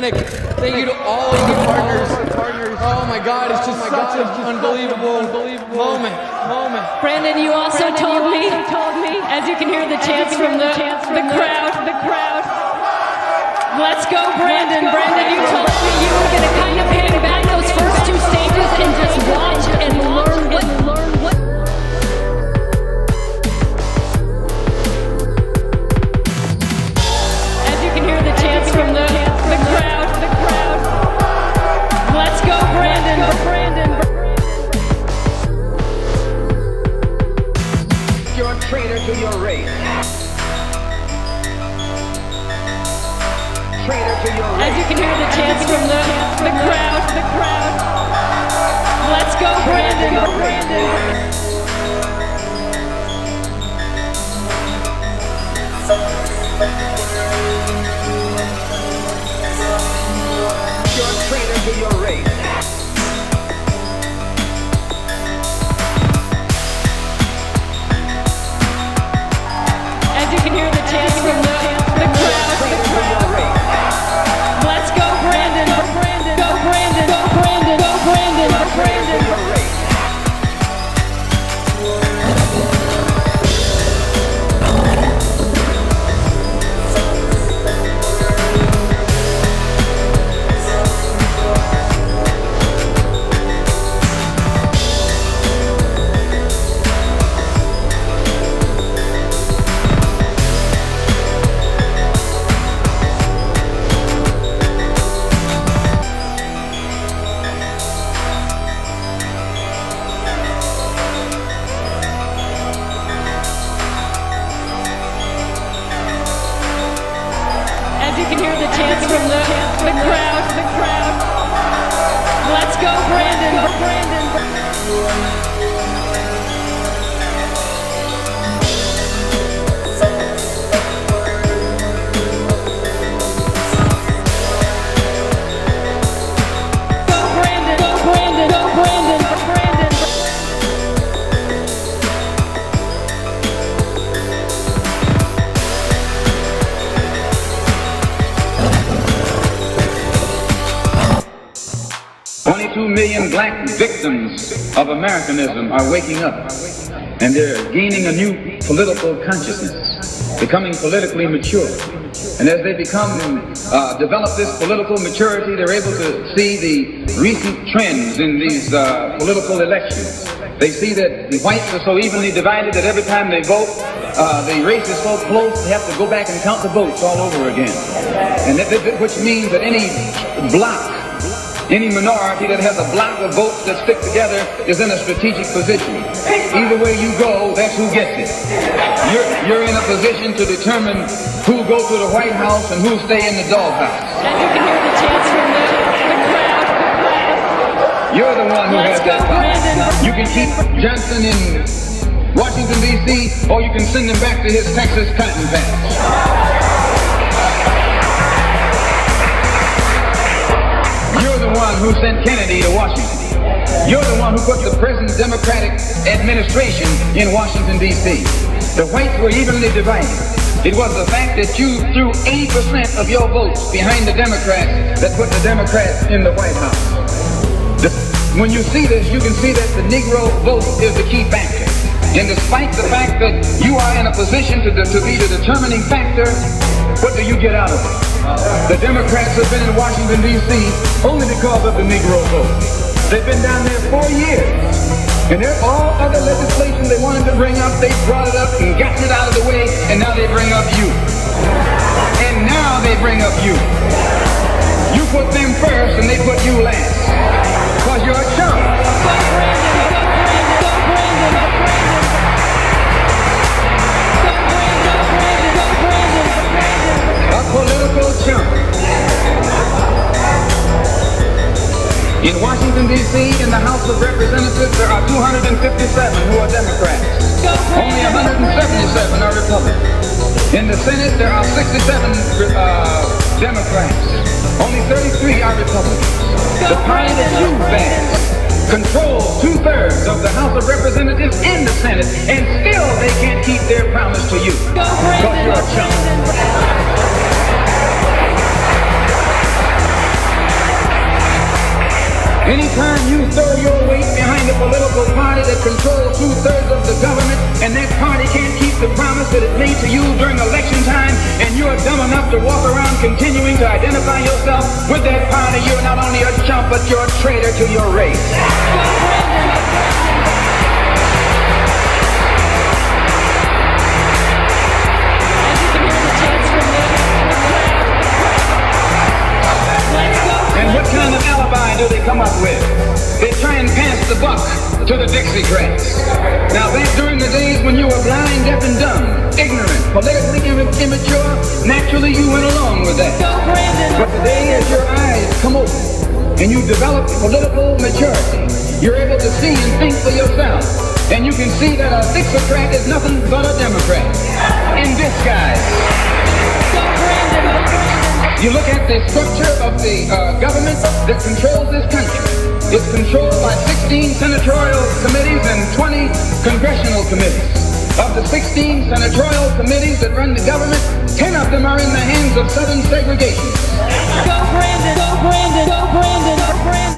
Thank you to all of the partners. Oh my God, it's just such an unbelievable moment. Brandon, you also told me, as you can hear the chants from the crowd. Let's go, Brandon. Brandon, you told me you were going to kind of hang back those first two stages and just watch and learn what. As you can hear the chants from the crowd. Let's go, Brandon. You're a traitor to your race. As you can hear the chants from the crowd. Let's go, Brandon. You're a traitor to your race. As you can hear the chants from the crowd. Let's go, Brandon. Go, Brandon. As you can hear the chants from the crowd. Let's go, Brandon. Million black victims of Americanism are waking up, and they're gaining a new political consciousness, becoming politically mature. And as they develop this political maturity, they're able to see the recent trends in these political elections. They see that the whites are so evenly divided that every time they vote, the race is so close they have to go back and count the votes all over again. And which means that any minority that has a block of votes that stick together is in a strategic position. Either way you go, that's who gets it. You're in a position to determine who go to the White House and who stay in the doghouse. As you can hear the chants from the crowd. You're the one who has that power. You can keep Johnson in Washington, D.C., or you can send him back to his Texas cotton patch. You're the one who sent Kennedy to Washington. You're the one who put the present Democratic administration in Washington, D.C. The whites were evenly divided. It was the fact that you threw 80% of your votes behind the Democrats that put the Democrats in the White House. When you see this, you can see that the Negro vote is the key factor. And despite the fact that you are in a position to be the determining factor, what do you get out of it? The Democrats have been in Washington, D.C. only because of the Negro vote. They've been down there 4 years. And there's all other legislation they wanted to bring up, they brought it up and gotten it out of the way, and now they bring up you. And now they bring up you. You put them first and they put you last. Because you're a chump. A political chump. In Washington, D.C., in the House of Representatives, there are 257 who are Democrats. Only 177 are Republicans. In the Senate, there are 67 Democrats. Only 33 are Republicans. The party that you back controls 2/3 of the House of Representatives and the Senate, and still they can't keep their promise to you. Because you're a chump. Anytime you throw your weight behind a political party that controls 2/3 of the government, and that party can't keep the promise that it made to you during election time, and you're dumb enough to walk around continuing to identify yourself with that party, you're not only a chump, but you're a traitor to your race. And what kind of alibi do they come up with? They try and pass the buck to the Dixiecrats. Now that's during the days when you were blind, deaf, and dumb, ignorant, politically immature. Naturally, you went along with that. Go Brandin. But today, as your eyes come open and you develop political maturity, you're able to see and think for yourself. And you can see that a Dixiecrat is nothing but a Democrat in disguise. Go Brandin. You look at the structure of the government that controls this country. It's controlled by 16 senatorial committees and 20 congressional committees. Of the 16 senatorial committees that run the government, 10 of them are in the hands of Southern segregationists.